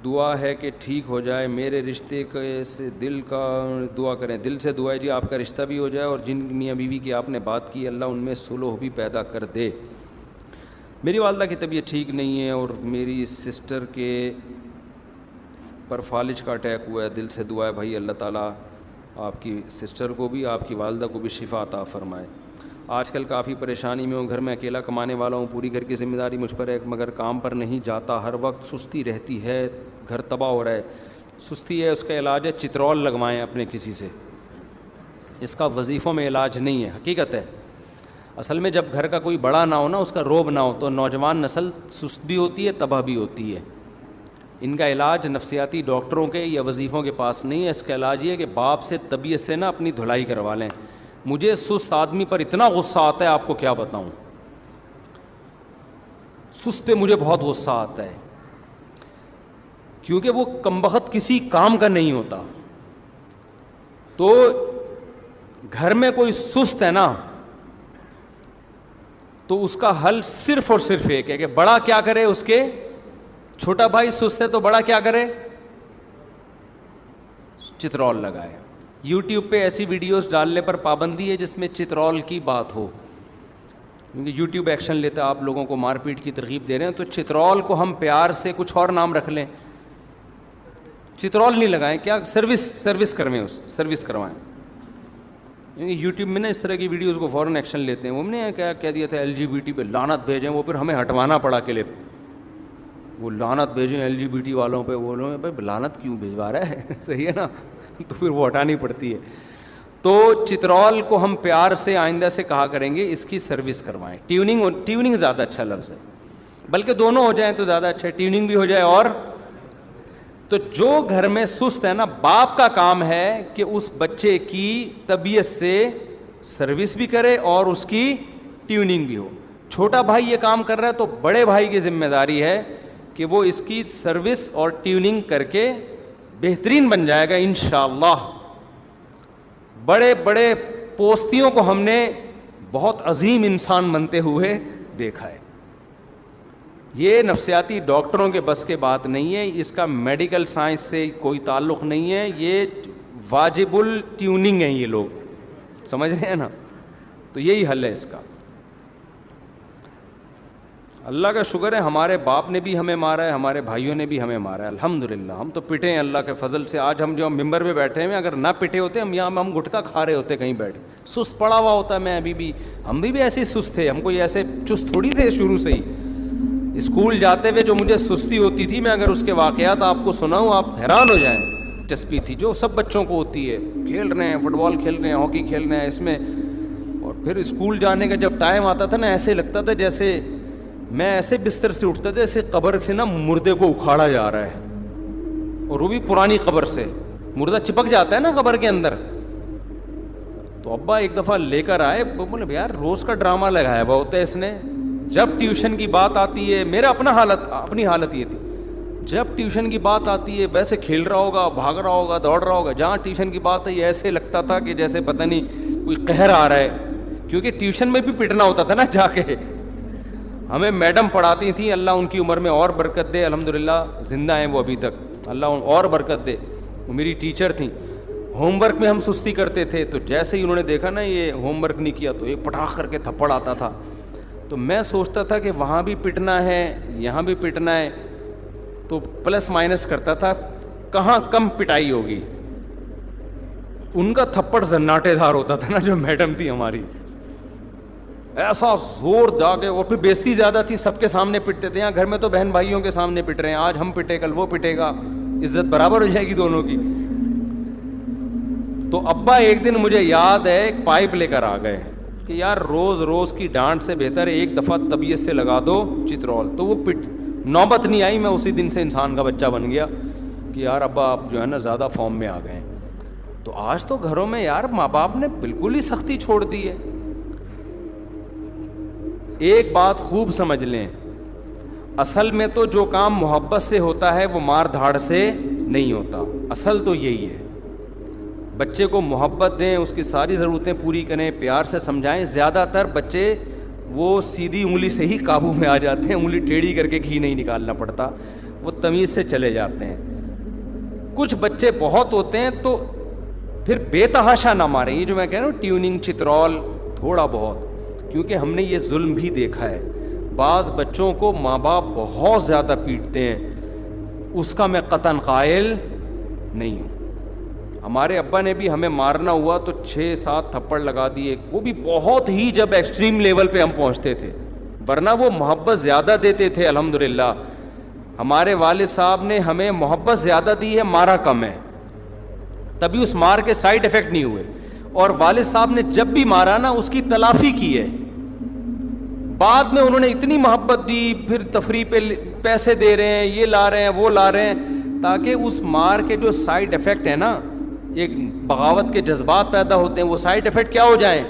دعا ہے کہ ٹھیک ہو جائے. میرے رشتے سے دل کا دعا کریں, دل سے دعا ہے جی آپ کا رشتہ بھی ہو جائے, اور جن میاں بیوی کی آپ نے بات کی اللہ ان میں صلح بھی پیدا کر دے. میری والدہ کی طبیعت ٹھیک نہیں ہے, اور میری سسٹر کے پر فالج کا اٹیک ہوا ہے. دل سے دعا ہے بھائی اللہ تعالیٰ آپ کی سسٹر کو بھی, آپ کی والدہ کو بھی شفا عطا فرمائے. آج کل کافی پریشانی میں ہوں, گھر میں اکیلا کمانے والا ہوں, پوری گھر کی ذمہ داری مجھ پر ہے, مگر کام پر نہیں جاتا, ہر وقت سستی رہتی ہے, گھر تباہ ہو رہا ہے. سستی ہے, اس کا علاج ہے چترول لگوائیں اپنے کسی سے. اس کا وظیفوں میں علاج نہیں ہے, حقیقت ہے. اصل میں جب گھر کا کوئی بڑا نہ ہو نا, اس کا روب نہ ہو, تو نوجوان نسل سست بھی ہوتی ہے, تباہ بھی ہوتی ہے. ان کا علاج نفسیاتی ڈاکٹروں کے یا وظیفوں کے پاس نہیں ہے. اس کا علاج یہ ہے کہ باپ سے طبیعت سے نا اپنی دھلائی کروا لیں. مجھے سست آدمی پر اتنا غصہ آتا ہے, آپ کو کیا بتاؤں. سست پہ مجھے بہت غصہ آتا ہے, کیونکہ وہ کمبخت کسی کام کا نہیں ہوتا. تو گھر میں کوئی سست ہے نا, تو اس کا حل صرف اور صرف ایک ہے کہ بڑا کیا کرے, اس کے چھوٹا بھائی سست ہے تو بڑا کیا کرے, چترول لگائے. یوٹیوب پہ ایسی ویڈیوز ڈالنے پر پابندی ہے جس میں چترول کی بات ہو, کیونکہ یوٹیوب ایکشن لیتا ہے, آپ لوگوں کو مار پیٹ کی ترغیب دے رہے ہیں. تو چترول کو ہم پیار سے کچھ اور نام رکھ لیں, چترول نہیں لگائیں, کیا سروس کروائیں, سروس کروائیں. یوٹیوب میں نا اس طرح کی ویڈیوز کو فوراً ایکشن لیتے ہیں. وہ نے کیا کہہ دیا تھا LGBT پہ لعنت بھیجیں, وہ پھر ہمیں ہٹوانا پڑا کلپ, وہ لعنت بھیجیں LGBT والوں پہ. وہ لوگ بھائی لعنت کیوں بھیجوا رہا ہے, صحیح ہے نا, تو پھر وہ ہٹانی پڑتی ہے. تو چترول کو ہم پیار سے آئندہ سے کہا کریں گے اس کی سروس کروائیں. ٹیوننگ زیادہ اچھا لفظ ہے, بلکہ دونوں ہو جائیں تو زیادہ اچھا ہے, ٹیوننگ بھی ہو جائے. اور تو جو گھر میں سست ہے نا, باپ کا کام ہے کہ اس بچے کی طبیعت سے سروس بھی کرے اور اس کی ٹیوننگ بھی ہو. چھوٹا بھائی یہ کام کر رہا ہے تو بڑے بھائی کی ذمہ داری ہے کہ وہ اس کی سروس اور ٹیوننگ کر کے بہترین بن جائے گا انشاءاللہ. بڑے بڑے پوستیوں کو ہم نے بہت عظیم انسان بنتے ہوئے دیکھا ہے. یہ نفسیاتی ڈاکٹروں کے بس کے بات نہیں ہے, اس کا میڈیکل سائنس سے کوئی تعلق نہیں ہے, یہ واجب الٹیوننگ ہیں یہ لوگ, سمجھ رہے ہیں نا. تو یہی حل ہے اس کا. اللہ کا شکر ہے ہمارے باپ نے بھی ہمیں مارا ہے, ہمارے بھائیوں نے بھی ہمیں مارا ہے, الحمدللہ. ہم تو پٹے ہیں اللہ کے فضل سے. آج ہم جو ممبر پہ بیٹھے ہیں, اگر نہ پٹے ہوتے ہم گٹکا کھا رہے ہوتے کہیں بیٹھ, سست پڑا ہوا ہوتا. میں ہم بھی ایسے ہی سست تھے, ہم کوئی ایسے چست تھوڑی تھے شروع سے ہی. اسکول جاتے ہوئے جو مجھے سستی ہوتی تھی, میں اگر اس کے واقعات آپ کو سناؤں آپ حیران ہو جائیں. دلچسپی تھی جو سب بچوں کو ہوتی ہے, کھیل رہے ہیں, فٹ بال کھیل رہے ہیں, ہاکی کھیل رہے ہیں اس میں. اور پھر اسکول جانے کا جب ٹائم آتا تھا نا, ایسے لگتا تھا جیسے میں ایسے بستر سے اٹھتا تھا جیسے قبر سے نا مردے کو اکھاڑا جا رہا ہے, اور وہ بھی پرانی قبر سے. مردہ چپک جاتا ہے نا قبر کے اندر. تو ابا ایک دفعہ لے کر آئے, بولے یار روز کا ڈرامہ لگایا ہوا ہوتا ہے اس نے. جب ٹیوشن کی بات آتی ہے, میرا اپنی حالت یہ تھی, جب ٹیوشن کی بات آتی ہے ویسے کھیل رہا ہوگا, بھاگ رہا ہوگا, دوڑ رہا ہوگا. جہاں ٹیوشن کی بات ہے ایسے لگتا تھا کہ جیسے پتہ نہیں کوئی قہر آ رہا ہے, کیونکہ ٹیوشن میں بھی پٹنا ہوتا تھا نا جا کے. ہمیں میڈم پڑھاتی تھیں, اللہ ان کی عمر میں اور برکت دے, الحمدللہ زندہ ہیں وہ ابھی تک, اللہ اور برکت دے. وہ میری ٹیچر تھیں. ہوم ورک میں ہم سستی کرتے تھے, تو جیسے ہی انہوں نے دیکھا نا یہ ہوم ورک نہیں کیا تو ایک پٹاخ کر کے تھپڑ آتا تھا. تو میں سوچتا تھا کہ وہاں بھی پٹنا ہے یہاں بھی پٹنا ہے, تو پلس مائنس کرتا تھا کہاں کم پٹائی ہوگی. ان کا تھپڑ زناٹے دار ہوتا تھا نا جو میڈم تھی ہماری, ایسا زور دا کے, اور پھر بےزتی زیادہ تھی, سب کے سامنے پٹتے تھے. یہاں گھر میں تو بہن بھائیوں کے سامنے پٹ رہے ہیں, آج ہم پٹے کل وہ پٹے گا, عزت برابر ہو جائے گی دونوں کی. تو ابا ایک دن مجھے یاد ہے ایک پائپ لے کر آ گئے کہ یار روز روز کی ڈانٹ سے بہتر ہے ایک دفعہ طبیعت سے لگا دو چترول. تو وہ نوبت نہیں آئی, میں اسی دن سے انسان کا بچہ بن گیا کہ یار ابا آپ جو ہے نا زیادہ فارم میں آ گئے ہیں. تو آج تو گھروں میں یار ماں باپ نے بالکل ہی سختی چھوڑ دی ہے. ایک بات خوب سمجھ لیں, اصل میں تو جو کام محبت سے ہوتا ہے وہ مار دھاڑ سے نہیں ہوتا. اصل تو یہی ہے, بچے کو محبت دیں, اس کی ساری ضرورتیں پوری کریں, پیار سے سمجھائیں. زیادہ تر بچے وہ سیدھی انگلی سے ہی قابو میں آ جاتے ہیں, انگلی ٹیڑھی کر کے گھی نہیں نکالنا پڑتا, وہ تمیز سے چلے جاتے ہیں. کچھ بچے بہت ہوتے ہیں تو پھر بے تحاشا نہ ماریں, یہ جو میں کہہ رہا ہوں ٹیوننگ چترول تھوڑا بہت, کیونکہ ہم نے یہ ظلم بھی دیکھا ہے. بعض بچوں کو ماں باپ بہت زیادہ پیٹتے ہیں, اس کا میں قطعاً قائل نہیں ہوں. ہمارے ابا نے بھی ہمیں مارنا ہوا تو 6-7 تھپڑ لگا دیے, وہ بھی بہت ہی جب ایکسٹریم لیول پہ ہم پہنچتے تھے, ورنہ وہ محبت زیادہ دیتے تھے. الحمدللہ ہمارے والد صاحب نے ہمیں محبت زیادہ دی ہے, مارا کم ہے, تبھی اس مار کے سائیڈ ایفیکٹ نہیں ہوئے. اور والد صاحب نے جب بھی مارا نا اس کی تلافی کی ہے, بعد میں انہوں نے اتنی محبت دی, پھر تفریح پہ پیسے دے رہے ہیں, یہ لا رہے ہیں وہ لا رہے ہیں, تاکہ اس مار کے جو سائیڈ ایفیکٹ ہے نا, ایک بغاوت کے جذبات پیدا ہوتے ہیں, وہ سائیڈ ایفیکٹ کیا ہو جائیں,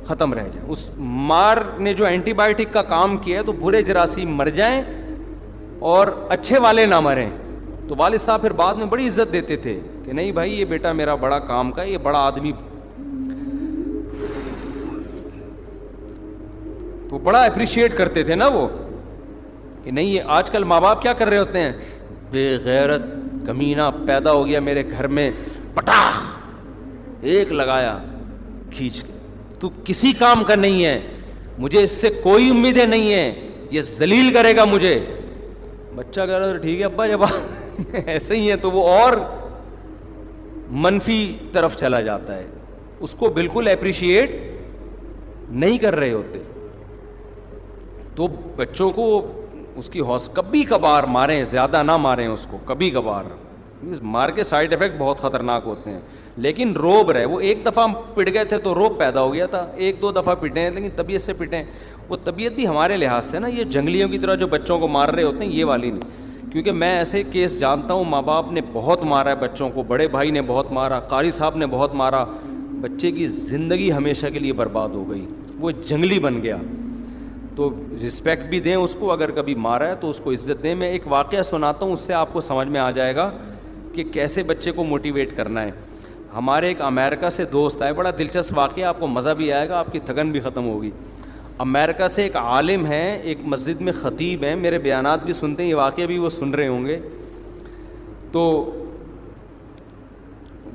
ختم رہ جائیں. اس مار نے جو اینٹی بائیوٹک کا کام کیا ہے تو برے جراثیم مر جائیں اور اچھے والے نہ مریں. تو والد صاحب پھر بعد میں بڑی عزت دیتے تھے کہ نہیں بھائی یہ بیٹا میرا بڑا کام کا, یہ بڑا آدمی, تو بڑا اپریشیٹ کرتے تھے نا وہ, کہ نہیں یہ آج کل ماں باپ کیا کر رہے ہوتے ہیں, بے غیرت کمینہ پیدا ہو گیا میرے گھر میں, پٹاخ ایک لگایا کھینچ کے, تو کسی کام کا نہیں ہے, مجھے اس سے کوئی امیدیں نہیں ہیں, یہ ذلیل کرے گا مجھے. بچہ کہہ رہا ٹھیک ہے ابا, جب ایسے ہی ہے تو وہ اور منفی طرف چلا جاتا ہے, اس کو بالکل اپریشیٹ نہیں کر رہے ہوتے. تو بچوں کو اس کی کبھی کبھار ماریں, زیادہ نہ ماریں اس کو, کبھی کبھار. مار کے سائیڈ ایفیکٹ بہت خطرناک ہوتے ہیں, لیکن روب رہے. وہ ایک دفعہ ہم پٹ گئے تھے تو روب پیدا ہو گیا تھا, 1-2 دفعہ پٹے ہیں لیکن طبیعت سے پٹیں. وہ طبیعت بھی ہمارے لحاظ سے نا, یہ جنگلیوں کی طرح جو بچوں کو مار رہے ہوتے ہیں یہ والی نہیں. کیونکہ میں ایسے کیس جانتا ہوں, ماں باپ نے بہت مارا ہے بچوں کو, بڑے بھائی نے بہت مارا, قاری صاحب نے بہت مارا, بچے کی زندگی ہمیشہ کے لیے برباد ہو گئی, وہ جنگلی بن گیا. تو رسپیکٹ بھی دیں اس کو, اگر کبھی مارا ہے تو اس کو عزت دیں. میں ایک واقعہ سناتا ہوں, اس سے آپ کو سمجھ میں آ جائے گا کہ کیسے بچے کو موٹیویٹ کرنا ہے. ہمارے ایک امریکہ سے دوست آئے, بڑا دلچسپ واقعہ, آپ کو مزہ بھی آئے گا, آپ کی تھکن بھی ختم ہوگی. امریکہ سے ایک عالم ہیں, ایک مسجد میں خطیب ہیں, میرے بیانات بھی سنتے ہیں, یہ واقعہ بھی وہ سن رہے ہوں گے. تو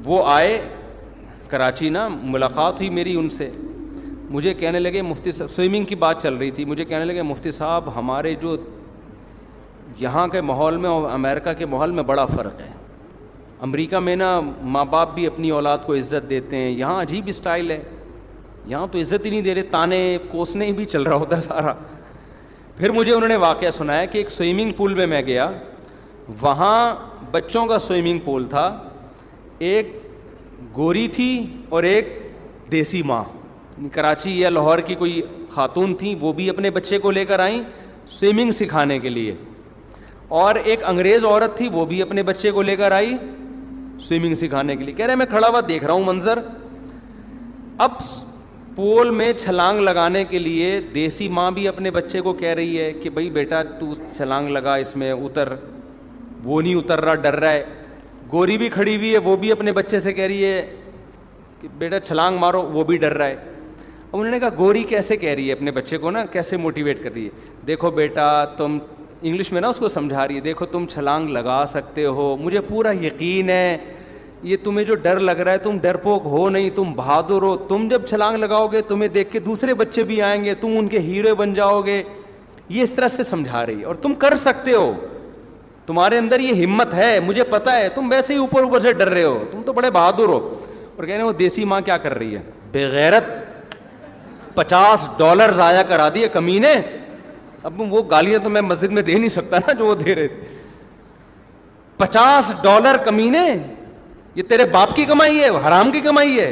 وہ آئے کراچی نا, ملاقات ہوئی میری ان سے. مجھے کہنے لگے مفتی صاحب, سوئمنگ کی بات چل رہی تھی, مجھے کہنے لگے مفتی صاحب ہمارے جو یہاں کے ماحول میں اور امریکہ کے ماحول میں بڑا فرق ہے. امریکہ میں نا ماں باپ بھی اپنی اولاد کو عزت دیتے ہیں, یہاں عجیب اسٹائل ہے, یہاں تو عزت ہی نہیں دے رہے, تانے کوسنے بھی چل رہا ہوتا ہے سارا. پھر مجھے انہوں نے واقعہ سنایا کہ ایک سوئمنگ پول میں میں گیا, وہاں بچوں کا سوئمنگ پول تھا, ایک گوری تھی اور ایک دیسی ماں, کراچی یا لاہور کی کوئی خاتون تھیں, وہ بھی اپنے بچے کو لے کر آئیں سوئمنگ سکھانے کے لیے, اور ایک انگریز عورت تھی, وہ بھی اپنے بچے کو لے کر آئی سوئمنگ سکھانے کے لیے. کہہ رہے میں کھڑا ہوا دیکھ رہا ہوں منظر. اب پول میں چھلانگ لگانے کے لیے دیسی ماں بھی اپنے بچے کو کہہ رہی ہے کہ بھائی بیٹا تو چھلانگ لگا, اس میں اتر, وہ نہیں اتر رہا, ڈر رہا ہے. گوری بھی کھڑی ہوئی ہے, وہ بھی اپنے بچے سے کہہ رہی ہے کہ بیٹا چھلانگ مارو, وہ بھی ڈر رہا ہے. انہوں نے کہا گوری کیسے کہہ رہی ہے اپنے بچے کو نا, کیسے موٹیویٹ کر رہی ہے, دیکھو بیٹا تم, انگلش میں نا اس کو سمجھا رہی ہے, دیکھو تم چھلانگ لگا سکتے ہو, مجھے پورا یقین ہے, یہ تمہیں جو ڈر لگ رہا ہے تم ڈرپوک ہو نہیں, تم بہادر ہو, تم جب چھلانگ لگاؤ گے تمہیں دیکھ کے دوسرے بچے بھی آئیں گے, تم ان کے ہیرو بن جاؤ گے. یہ اس طرح سے سمجھا رہی ہے, اور تم کر سکتے ہو, تمہارے اندر یہ ہمت ہے, مجھے پتا ہے, تم ویسے ہی اوپر سے ڈر رہے ہو, تم تو بڑے بہادر ہو. اور کہہ رہے ہیں وہ دیسی ماں کیا کر رہی ہے, بے غیرت, $50 ضائع کرا دیے کمینے. اب وہ گالیاں تو میں مسجد میں دے نہیں سکتا نا جو وہ دے رہے تھے. $50 کمینے, یہ تیرے باپ کی کمائی ہے, حرام کی کمائی ہے.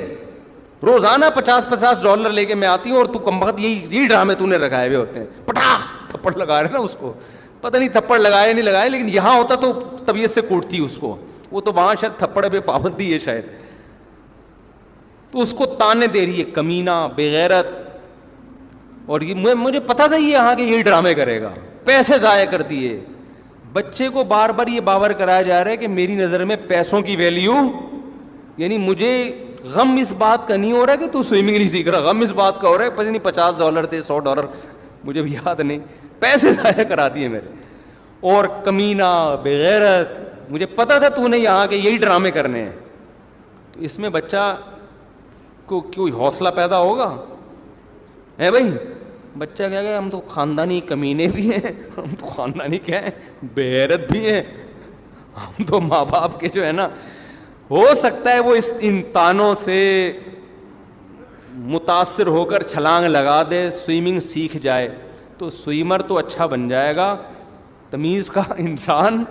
روزانہ $50 لے کے میں آتی ہوں, اور تو کم وقت یہی ڈرامے تو نے لگائے ہوئے ہوتے ہیں. پٹاخ تھپڑ لگا رہے نا اس کو, پتہ نہیں تھپڑ لگائے نہیں لگائے, لیکن یہاں ہوتا تو طبیعت سے کوٹتی اس کو, وہ تو وہاں شاید تھپڑ پہ پابندی ہے شاید. تو اس کو تانے دے رہی ہے, کمینہ, بے غیرت. اور یہ مجھے پتا تھا یہ یہاں کے یہی ڈرامے کرے گا, پیسے ضائع کر دیے. بچے کو بار بار یہ باور کرایا جا رہا ہے کہ میری نظر میں پیسوں کی ویلیو, یعنی مجھے غم اس بات کا نہیں ہو رہا کہ تو سوئمنگ نہیں سیکھ رہا, غم اس بات کا ہو رہا ہے پتہ نہیں $50 تھے, $100, مجھے بھی یاد نہیں, پیسے ضائع کرا دیے میرے. اور کمینہ, بے غیرت, مجھے پتا تھا تو نے یہاں کے یہی ڈرامے کرنے ہیں. تو اس میں بچہ کو کوئی حوصلہ پیدا ہوگا ہے بھائی. بچہ کیا کہ ہم تو خاندانی کمینے بھی ہیں, ہم تو خاندانی کیا ہیں, بے غیرت بھی ہیں, ہم تو ماں باپ کے جو ہے نا, ہو سکتا ہے وہ ان تانوں سے متاثر ہو کر چھلانگ لگا دے, سوئمنگ سیکھ جائے, تو سوئمر تو اچھا بن جائے گا, تمیز کا انسان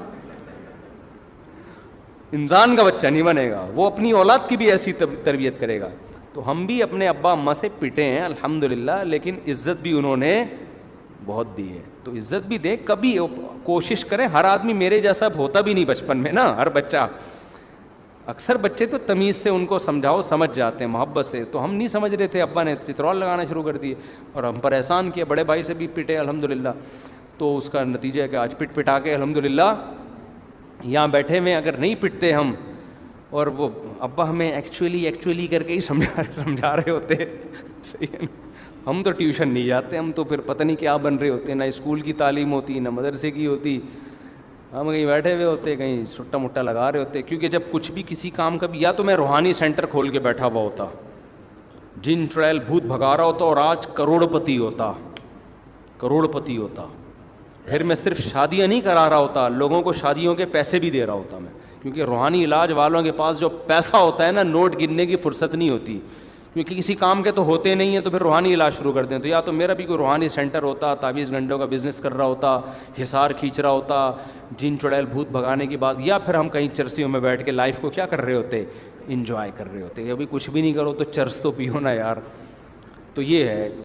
کا بچہ نہیں بنے گا, وہ اپنی اولاد کی بھی ایسی تربیت کرے گا. تو ہم بھی اپنے ابا اماں سے پٹے ہیں الحمدللہ, لیکن عزت بھی انہوں نے بہت دی ہے, تو عزت بھی دیں. کبھی کوشش کریں, ہر آدمی میرے جیسا ہوتا بھی نہیں بچپن میں نا, ہر بچہ, اکثر بچے تو تمیز سے ان کو سمجھاؤ سمجھ جاتے ہیں, محبت سے. تو ہم نہیں سمجھ رہے تھے, ابا نے چترول لگانا شروع کر دیے اور ہم پر احسان کیا, بڑے بھائی سے بھی پٹے الحمدللہ. تو اس کا نتیجہ ہے کہ آج پٹا کے الحمدللہ یہاں بیٹھے ہوئے. اگر نہیں پٹتے ہم, اور وہ ابا ہمیں ایکچولی کر کے ہی سمجھا رہے ہوتے, صحیح ہے نا, ہم تو ٹیوشن نہیں جاتے, ہم تو پھر پتہ نہیں کیا بن رہے ہوتے, نہ اسکول کی تعلیم ہوتی نہ مدرسے کی ہوتی, ہم کہیں بیٹھے ہوئے ہوتے, کہیں سٹا مٹا لگا رہے ہوتے. کیونکہ جب کچھ بھی کسی کام کا بھی, یا تو میں روحانی سینٹر کھول کے بیٹھا ہوا ہوتا, جن چڑیل بھوت بھگا رہا ہوتا, اور آج کروڑ پتی ہوتا. پھر میں صرف شادیاں نہیں کرا رہا ہوتا, لوگوں کو شادیوں کے پیسے بھی دے رہا ہوتا میں, کیونکہ روحانی علاج والوں کے پاس جو پیسہ ہوتا ہے نا, نوٹ گننے کی فرصت نہیں ہوتی, کیونکہ کسی کام کے تو ہوتے نہیں ہیں, تو پھر روحانی علاج شروع کر دیں. تو یا تو میرا بھی کوئی روحانی سینٹر ہوتا, 23 گھنٹوں کا بزنس کر رہا ہوتا, حصار کھینچ رہا ہوتا جن چڑیل بھوت بھگانے کی بات, یا پھر ہم کہیں چرسیوں میں بیٹھ کے لائف کو کیا کر رہے ہوتے, انجوائے کر رہے ہوتے. ابھی کچھ بھی نہیں کرو تو چرس تو پیو نا یار. تو یہ ہے.